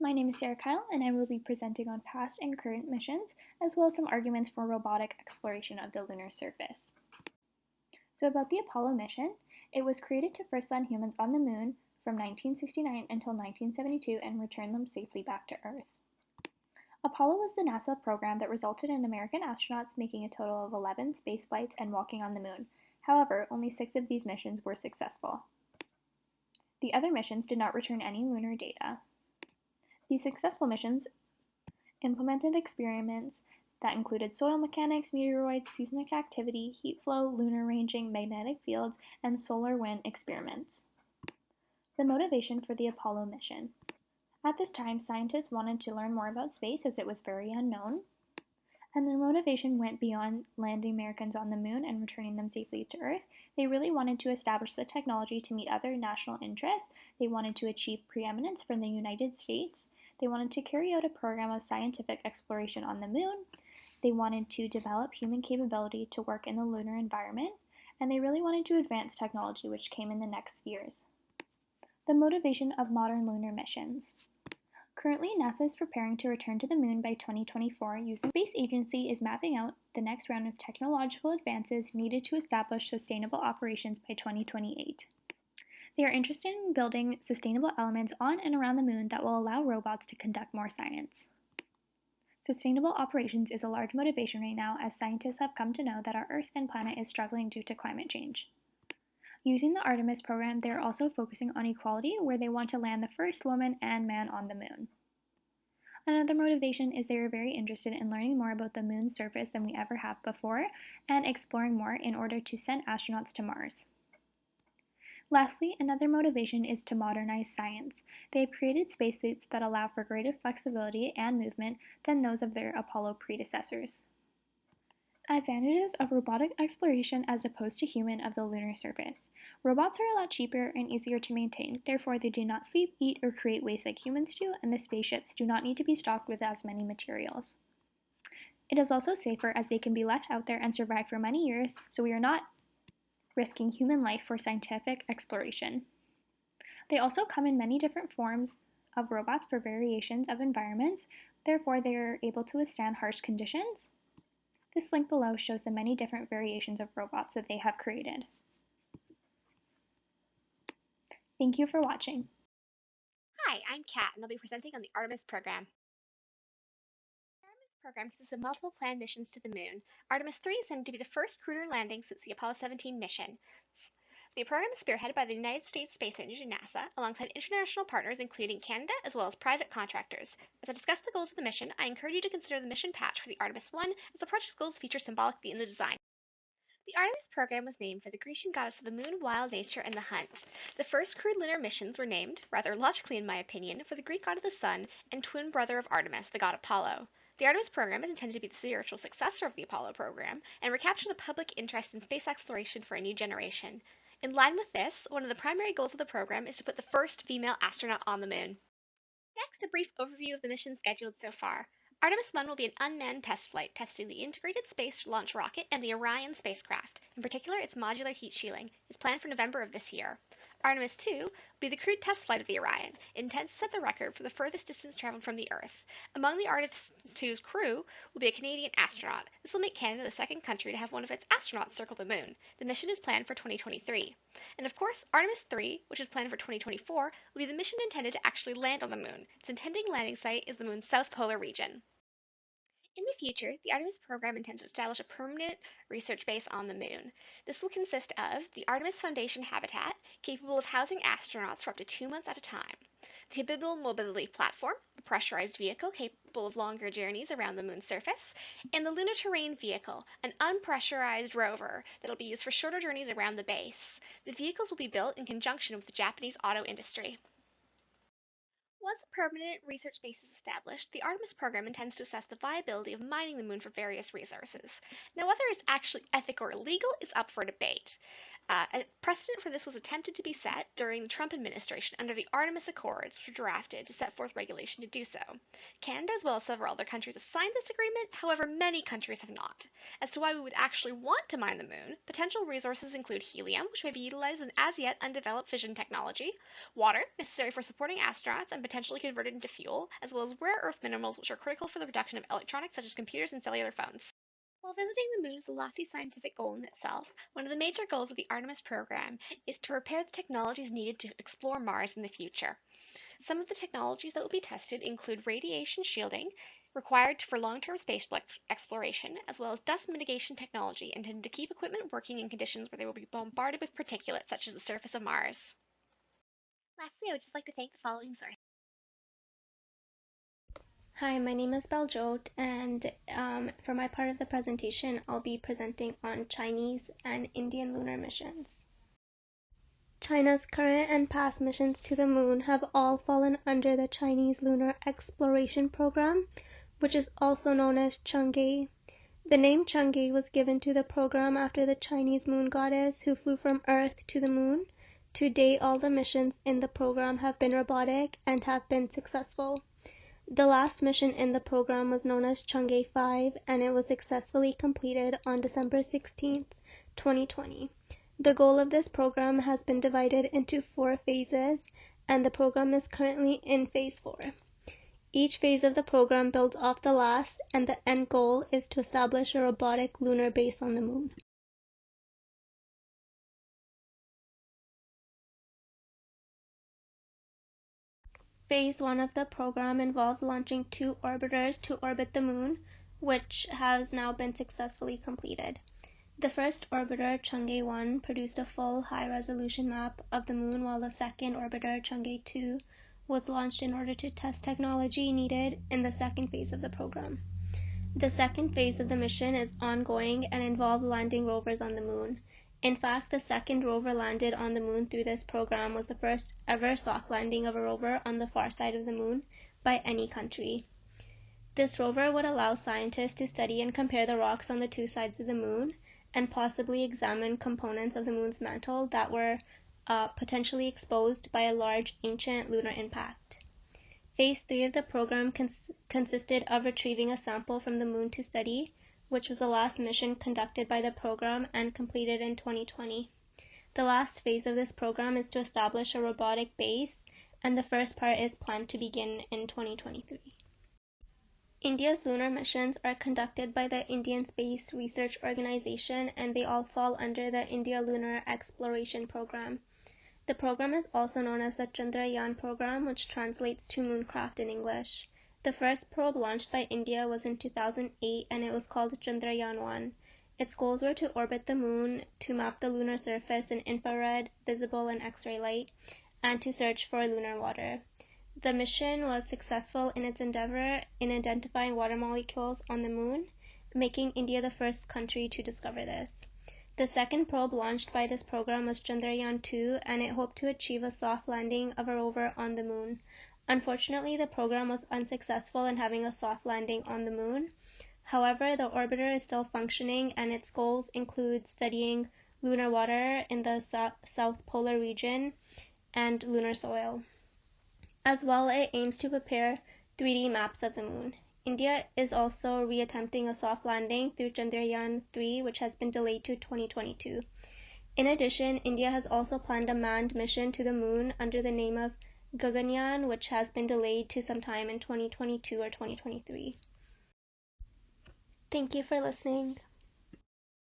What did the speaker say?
My name is Sarah Kyle, and I will be presenting on past and current missions, as well as some arguments for robotic exploration of the lunar surface. So about the Apollo mission, it was created to first land humans on the moon from 1969 until 1972 and return them safely back to Earth. Apollo was the NASA program that resulted in American astronauts making a total of 11 space flights and walking on the moon. However, only 6 of these missions were successful. The other missions did not return any lunar data. These successful missions implemented experiments that included soil mechanics, meteoroids, seismic activity, heat flow, lunar ranging, magnetic fields, and solar wind experiments. The motivation for the Apollo mission. At this time, scientists wanted to learn more about space as it was very unknown, and their motivation went beyond landing Americans on the moon and returning them safely to Earth. They really wanted to establish the technology to meet other national interests. They wanted to achieve preeminence from the United States. They wanted to carry out a program of scientific exploration on the moon. They wanted to develop human capability to work in the lunar environment. And they really wanted to advance technology, which came in the next years. The motivation of modern lunar missions. Currently, NASA is preparing to return to the moon by 2024 using the space agency is mapping out the next round of technological advances needed to establish sustainable operations by 2028. They are interested in building sustainable elements on and around the moon that will allow robots to conduct more science. Sustainable operations is a large motivation right now as scientists have come to know that our Earth and planet is struggling due to climate change. Using the Artemis program, they are also focusing on equality, where they want to land the first woman and man on the moon. Another motivation is they are very interested in learning more about the moon's surface than we ever have before and exploring more in order to send astronauts to Mars. Lastly, another motivation is to modernize science. They have created spacesuits that allow for greater flexibility and movement than those of their Apollo predecessors. Advantages of robotic exploration as opposed to human of the lunar surface. Robots are a lot cheaper and easier to maintain, therefore they do not sleep, eat, or create waste like humans do, and the spaceships do not need to be stocked with as many materials. It is also safer as they can be left out there and survive for many years, so we are not risking human life for scientific exploration. They also come in many different forms of robots for variations of environments, therefore they are able to withstand harsh conditions. This link below shows the many different variations of robots that they have created. Thank you for watching. Hi, I'm Kat, and I'll be presenting on the Artemis program. The Artemis program consists of multiple planned missions to the moon. Artemis 3 is intended to be the first crewed landing since the Apollo 17 mission. The program is spearheaded by the United States Space Agency NASA, alongside international partners including Canada as well as private contractors. As I discuss the goals of the mission, I encourage you to consider the mission patch for the Artemis 1, as the project's goals feature symbolically in the design. The Artemis program was named for the Grecian goddess of the moon, wild nature, and the hunt. The first crewed lunar missions were named, rather logically in my opinion, for the Greek god of the sun and twin brother of Artemis, the god Apollo. The Artemis program is intended to be the spiritual successor of the Apollo program and recapture the public interest in space exploration for a new generation. In line with this, one of the primary goals of the program is to put the first female astronaut on the moon. Next, a brief overview of the mission scheduled so far. Artemis 1 will be an unmanned test flight, testing the Integrated Space Launch Rocket and the Orion spacecraft. In particular, its modular heat shielding is planned for November of this year. Artemis 2 will be the crewed test flight of the Orion. It intends to set the record for the furthest distance traveled from the Earth. Among the Artemis 2's crew will be a Canadian astronaut. This will make Canada the second country to have one of its astronauts circle the moon. The mission is planned for 2023. And of course, Artemis 3, which is planned for 2024, will be the mission intended to actually land on the moon. Its intended landing site is the moon's south polar region. In the future, the Artemis program intends to establish a permanent research base on the moon. This will consist of the Artemis Foundation habitat, capable of housing astronauts for up to 2 months at a time, the habitable mobility platform, a pressurized vehicle capable of longer journeys around the moon's surface, and the lunar terrain vehicle, an unpressurized rover that will be used for shorter journeys around the base. The vehicles will be built in conjunction with the Japanese auto industry. Once a permanent research base is established, the Artemis program intends to assess the viability of mining the moon for various resources. Now, whether it's actually ethical or illegal is up for debate. A precedent for this was attempted to be set during the Trump administration under the Artemis Accords, which were drafted to set forth regulation to do so. Canada, as well as several other countries, have signed this agreement, however, many countries have not. As to why we would actually want to mine the moon, potential resources include helium, which may be utilized in as yet undeveloped fission technology, water, necessary for supporting astronauts and potentially converted into fuel, as well as rare earth minerals, which are critical for the production of electronics such as computers and cellular phones. While visiting the moon is a lofty scientific goal in itself, one of the major goals of the Artemis program is to prepare the technologies needed to explore Mars in the future. Some of the technologies that will be tested include radiation shielding, required for long-term space exploration, as well as dust mitigation technology intended to keep equipment working in conditions where they will be bombarded with particulates such as the surface of Mars. Lastly, I would just like to thank the following sources. Hi, my name is Baljot, and for my part of the presentation, I'll be presenting on Chinese and Indian lunar missions. China's current and past missions to the moon have all fallen under the Chinese Lunar Exploration Program, which is also known as Chang'e. The name Chang'e was given to the program after the Chinese moon goddess who flew from Earth to the moon. To date, all the missions in the program have been robotic and have been successful. The last mission in the program was known as Chang'e 5, and it was successfully completed on December 16, 2020. The goal of this program has been divided into 4 phases, and the program is currently in phase 4. Each phase of the program builds off the last, and the end goal is to establish a robotic lunar base on the moon. Phase 1 of the program involved launching 2 orbiters to orbit the moon, which has now been successfully completed. The first orbiter, Chang'e 1, produced a full high-resolution map of the moon, while the second orbiter, Chang'e 2, was launched in order to test technology needed in the second phase of the program. The second phase of the mission is ongoing and involved landing rovers on the moon. In fact, the second rover landed on the moon through this program was the first ever soft landing of a rover on the far side of the moon by any country. This rover would allow scientists to study and compare the rocks on the 2 sides of the moon and possibly examine components of the moon's mantle that were potentially exposed by a large ancient lunar impact. Phase 3 of the program consisted of retrieving a sample from the moon to study, which was the last mission conducted by the program and completed in 2020. The last phase of this program is to establish a robotic base, and the first part is planned to begin in 2023. India's lunar missions are conducted by the Indian Space Research Organization, and they all fall under the India Lunar Exploration Program. The program is also known as the Chandrayaan program, which translates to Mooncraft in English. The first probe launched by India was in 2008, and it was called Chandrayaan-1. Its goals were to orbit the moon, to map the lunar surface in infrared, visible, and X-ray light, and to search for lunar water. The mission was successful in its endeavor in identifying water molecules on the moon, making India the first country to discover this. The second probe launched by this program was Chandrayaan-2, and it hoped to achieve a soft landing of a rover on the moon. Unfortunately, the program was unsuccessful in having a soft landing on the moon. However, the orbiter is still functioning, and its goals include studying lunar water in the South Polar region and lunar soil. As well, it aims to prepare 3D maps of the moon. India is also reattempting a soft landing through Chandrayaan-3, which has been delayed to 2022. In addition, India has also planned a manned mission to the moon under the name of Gaganyaan, which has been delayed to sometime in 2022 or 2023. Thank you for listening.